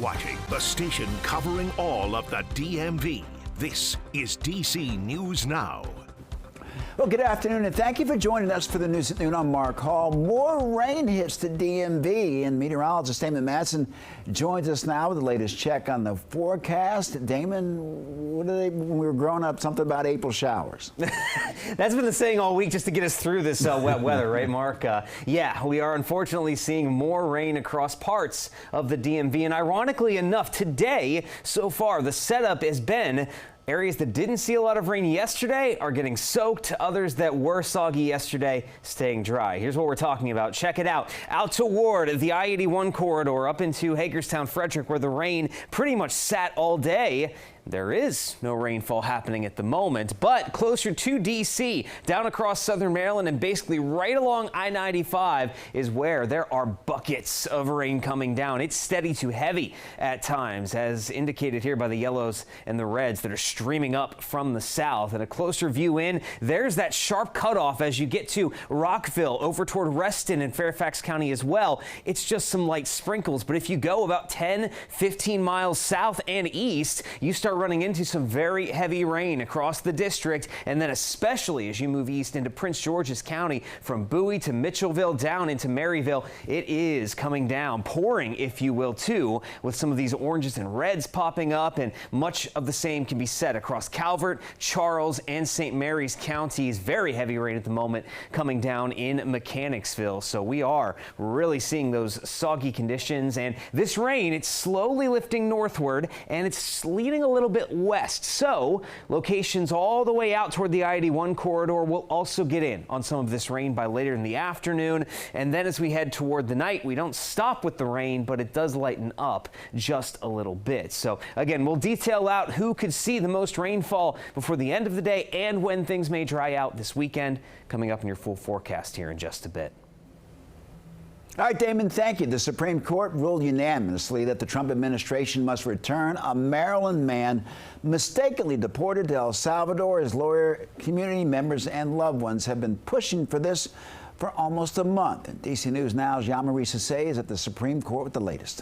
watching the station covering all of the DMV. This is DC News Now. Well, good afternoon, and thank you for joining us for the news at noon. I'm Mark Hall. More rain hits the DMV, and meteorologist Damon Madsen joins us now with the latest check on the forecast. Damon, when we were growing up, something about April showers. That's been the saying all week just to get us through this wet weather, right, Mark? Yeah, we are unfortunately seeing more rain across parts of the DMV, and ironically enough, today, so far, the setup has been areas that didn't see a lot of rain yesterday are getting soaked. Others that were soggy yesterday staying dry. Here's what we're talking about. Check it out. Out toward the I-81 corridor up into Hagerstown, Frederick, where the rain pretty much sat all day. There is no rainfall happening at the moment, but closer to D.C., down across southern Maryland and basically right along I-95 is where there are buckets of rain coming down. It's steady to heavy at times, as indicated here by the yellows and the reds that are streaming up from the south. And a closer view in, there's that sharp cutoff as you get to Rockville over toward Reston and Fairfax County as well. It's just some light sprinkles, but if you go about 10, 15 miles south and east, you start running into some very heavy rain across the district, and then especially as you move east into Prince George's County from Bowie to Mitchellville down into Maryville, it is coming down, pouring if you will too, with some of these oranges and reds popping up, and much of the same can be said across Calvert, Charles, and St. Mary's counties. Very heavy rain at the moment coming down in Mechanicsville, so we are really seeing those soggy conditions, and this rain, it's slowly lifting northward and it's leading a little bit west. So locations all the way out toward the I-81 corridor will also get in on some of this rain by later in the afternoon. And then as we head toward the night, we don't stop with the rain, but it does lighten up just a little bit. So again, we'll detail out who could see the most rainfall before the end of the day and when things may dry out this weekend, coming up in your full forecast here in just a bit. All right, Damon, thank you. The Supreme Court ruled unanimously that the Trump administration must return a Maryland man mistakenly deported to El Salvador. His lawyer, community members, and loved ones have been pushing for this for almost a month. And DC News Now's Jean-Marie Sasay is at the Supreme Court with the latest.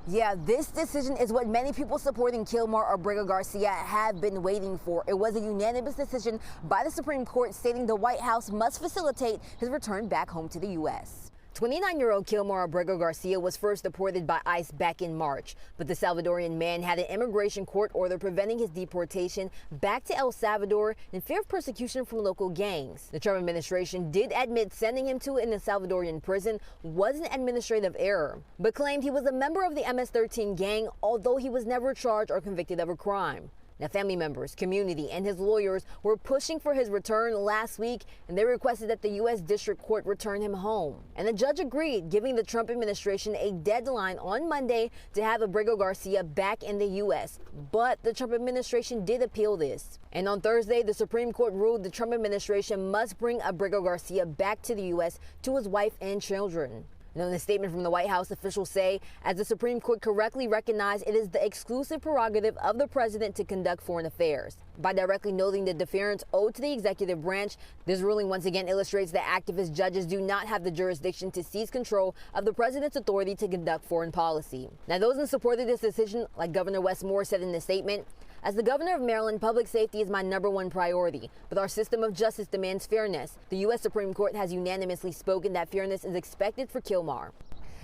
Yeah, this decision is what many people supporting Kilmar Abrego Garcia have been waiting for. It was a unanimous decision by the Supreme Court stating the White House must facilitate his return back home to the U.S. 29-year-old Kilmar Abrego Garcia was first deported by ICE back in March, but the Salvadorian man had an immigration court order preventing his deportation back to El Salvador in fear of persecution from local gangs. The Trump administration did admit sending him to an Salvadorian prison was an administrative error, but claimed he was a member of the MS-13 gang, although he was never charged or convicted of a crime. Now, family members, community, and his lawyers were pushing for his return last week, and they requested that the U.S. District Court return him home. And the judge agreed, giving the Trump administration a deadline on Monday to have Abrego Garcia back in the U.S. But the Trump administration did appeal this. And on Thursday, the Supreme Court ruled the Trump administration must bring Abrego Garcia back to the U.S. to his wife and children. Now, in a statement from the White House, officials say, as the Supreme Court correctly recognized, it is the exclusive prerogative of the president to conduct foreign affairs. By directly noting the deference owed to the executive branch, this ruling once again illustrates that activist judges do not have the jurisdiction to seize control of the president's authority to conduct foreign policy. Now, those in support of this decision, like Governor Wes Moore said in a statement, as the governor of Maryland, public safety is my #1 priority, but our system of justice demands fairness. The U.S. Supreme Court has unanimously spoken that fairness is expected for Kilmar.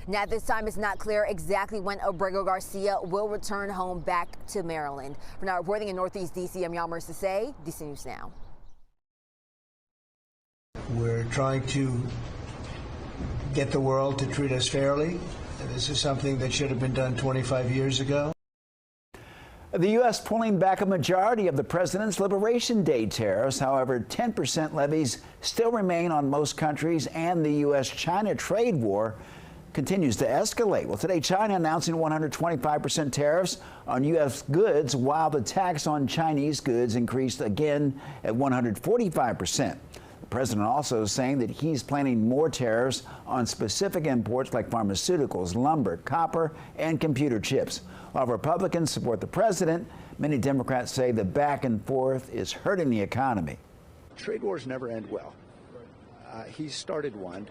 Now, at this time, it's not clear exactly when Abrego Garcia will return home back to Maryland. For now, reporting in Northeast D.C., I'm Jean-Marie Sasay, DC News Now. We're trying to get the world to treat us fairly. This is something that should have been done 25 years ago. The U.S. pulling back a majority of the president's Liberation Day tariffs. However, 10% levies still remain on most countries, and the U.S.-China trade war continues to escalate. Well, today, China announcing 125% tariffs on U.S. goods, while the tax on Chinese goods increased again at 145%. The president also saying that he's planning more tariffs on specific imports like pharmaceuticals, lumber, copper, and computer chips. While Republicans support the president, many Democrats say the back and forth is hurting the economy. Trade wars never end well. He started one,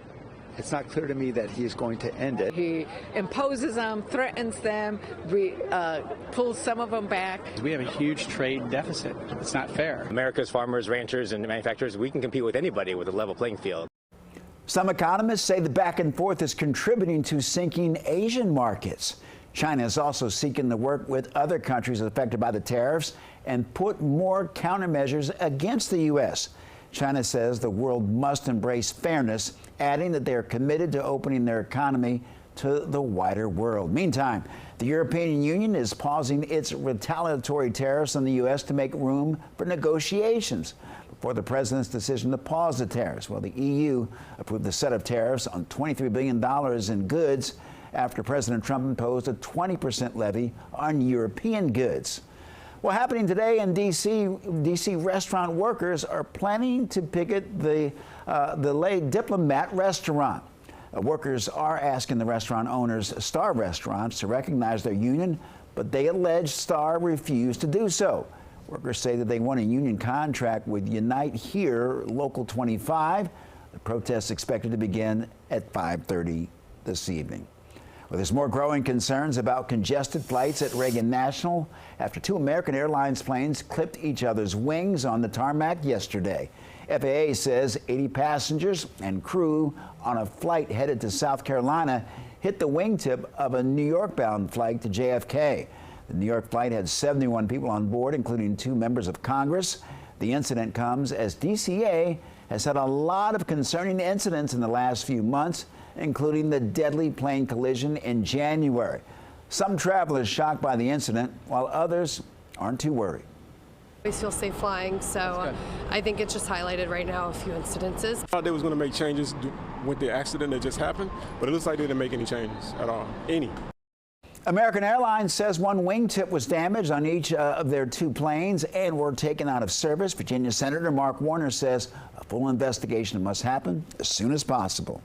It's not clear to me that he is going to end it. He imposes them, threatens them, pulls some of them back. We have a huge trade deficit. It's not fair. America's farmers, ranchers, and manufacturers, we can compete with anybody with a level playing field. Some economists say the back and forth is contributing to sinking Asian markets. China is also seeking to work with other countries affected by the tariffs and put more countermeasures against the U.S. China says the world must embrace fairness, adding that they are committed to opening their economy to the wider world. Meantime, the European Union is pausing its retaliatory tariffs on the U.S. to make room for negotiations before the president's decision to pause the tariffs. Well, the EU approved a set of tariffs on $23 billion in goods after President Trump imposed a 20% levy on European goods. Well, happening today in D.C. restaurant workers are planning to picket the Le Diplomat restaurant. Workers are asking the restaurant owners, Star Restaurants, to recognize their union, but they allege Star refused to do so. Workers say that they want a union contract with Unite Here Local 25. The protest is expected to begin at 5:30 this evening. Well, there's more growing concerns about congested flights at Reagan National after two American Airlines planes clipped each other's wings on the tarmac yesterday. FAA says 80 passengers and crew on a flight headed to South Carolina hit the wingtip of a New York-bound flight to JFK. The New York flight had 71 people on board, including two members of Congress. The incident comes as DCA has had a lot of concerning incidents in the last few months, including the deadly plane collision in January. Some travelers shocked by the incident, while others aren't too worried. I always feel safe flying, so I think it's just highlighted right now a few incidences. I thought they was going to make changes with the accident that just happened, but it looks like they didn't make any changes at all, any. American Airlines says one wingtip was damaged on each of their two planes and were taken out of service. Virginia Senator Mark Warner says a full investigation must happen as soon as possible.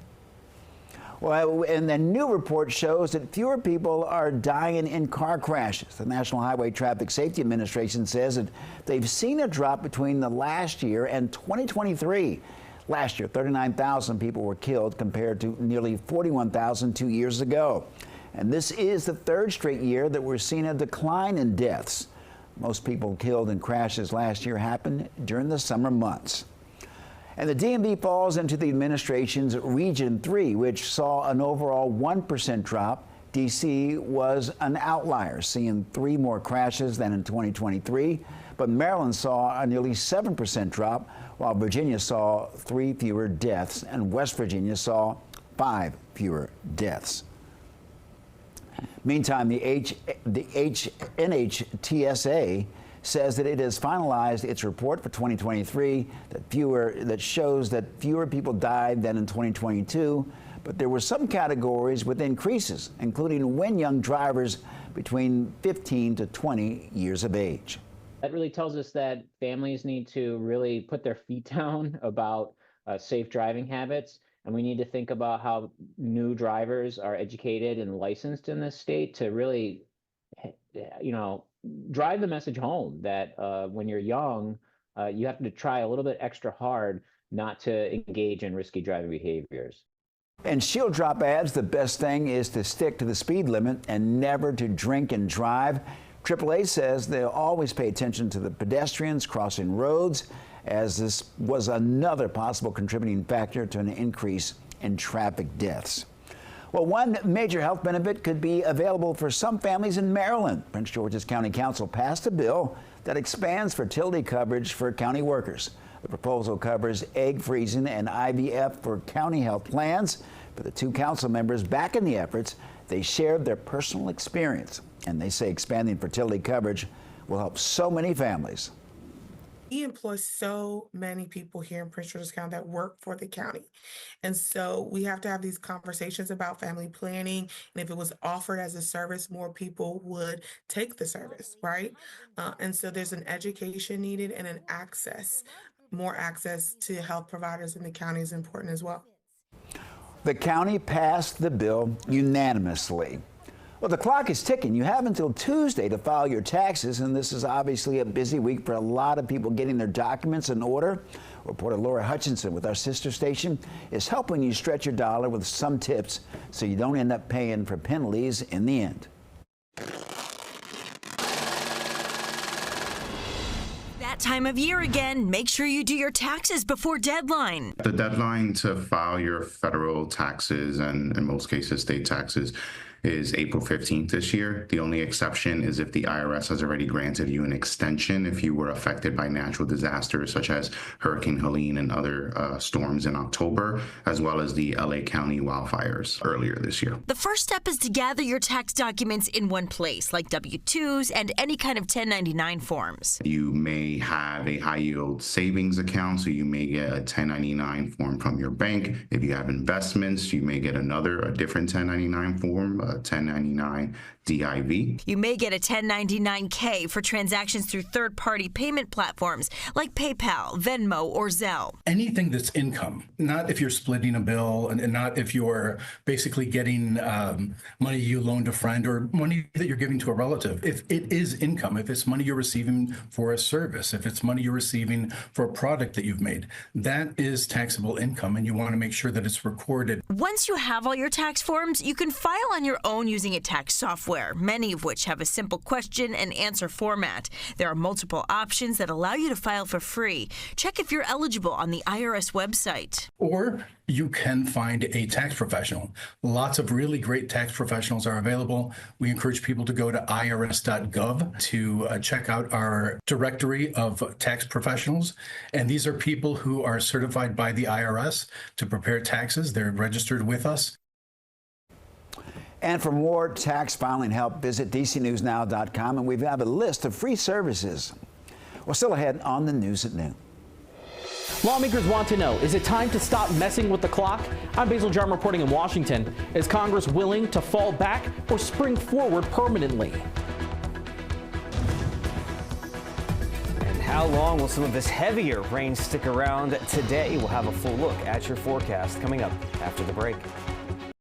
Well, and the new report shows that fewer people are dying in car crashes. The National Highway Traffic Safety Administration says that they've seen a drop between the last year and 2023. Last year, 39,000 people were killed compared to nearly 41,000 2 years ago. And this is the third straight year that we're seeing a decline in deaths. Most people killed in crashes last year happened during the summer months. And the DMV falls into the administration's Region 3, which saw an overall 1% drop. D.C. was an outlier, seeing 3 more crashes than in 2023. But Maryland saw a nearly 7% drop, while Virginia saw 3 fewer deaths, and West Virginia saw 5 fewer deaths. Meantime, the NHTSA says that it has finalized its report for 2023 that shows that fewer people died than in 2022, but there were some categories with increases, including when young drivers between 15 to 20 years of age. That really tells us that families need to really put their feet down about safe driving habits, and we need to think about how new drivers are educated and licensed in this state to really, drive the message home that when you're young, you have to try a little bit extra hard not to engage in risky driving behaviors. And Shield Drop adds the best thing is to stick to the speed limit and never to drink and drive. AAA says they'll always pay attention to the pedestrians crossing roads, as this was another possible contributing factor to an increase in traffic deaths. Well, one major health benefit could be available for some families in Maryland. Prince George's County Council passed a bill that expands fertility coverage for county workers. The proposal covers egg freezing and IVF for county health plans. For the two council members back in the efforts, they shared their personal experience, and they say expanding fertility coverage will help so many families. We employ so many people here in Prince George's County that work for the county. And so we have to have these conversations about family planning. And if it was offered as a service, more people would take the service, right? And so there's an education needed and an access. More access to health providers in the county is important as well. The county passed the bill unanimously. Well, the clock is ticking. You have until Tuesday to file your taxes, and this is obviously a busy week for a lot of people getting their documents in order. Reporter Laura Hutchinson with our sister station is helping you stretch your dollar with some tips so you don't end up paying for penalties in the end. That time of year again, make sure you do your taxes before deadline. The deadline to file your federal taxes and in most cases state taxes is April 15th this year. The only exception is if the IRS has already granted you an extension if you were affected by natural disasters such as Hurricane Helene and other storms in October, as well as the LA County wildfires earlier this year. The first step is to gather your tax documents in one place, like W-2s and any kind of 1099 forms. You may have a high yield savings account, so you may get a 1099 form from your bank. If you have investments, you may get a different 1099 form, 1099 DIV. You may get a 1099-K for transactions through third-party payment platforms like PayPal, Venmo, or Zelle. Anything that's income, not if you're splitting a bill and not if you're basically getting money you loaned a friend or money that you're giving to a relative. If it is income, if it's money you're receiving for a service, if it's money you're receiving for a product that you've made, that is taxable income, and you want to make sure that it's recorded. Once you have all your tax forms, you can file on your own using a tax software, many of which have a simple question and answer format. There are multiple options that allow you to file for free. Check if you're eligible on the IRS website. Or you can find a tax professional. Lots of really great tax professionals are available. We encourage people to go to irs.gov to check out our directory of tax professionals. And these are people who are certified by the IRS to prepare taxes. They're registered with us. And for more tax filing help, visit dcnewsnow.com, and we have a list of free services. Well, still ahead on the news at noon. Lawmakers want to know, is it time to stop messing with the clock? I'm Basil Jarm reporting in Washington. Is Congress willing to fall back or spring forward permanently? And how long will some of this heavier rain stick around today? We'll have a full look at your forecast coming up after the break.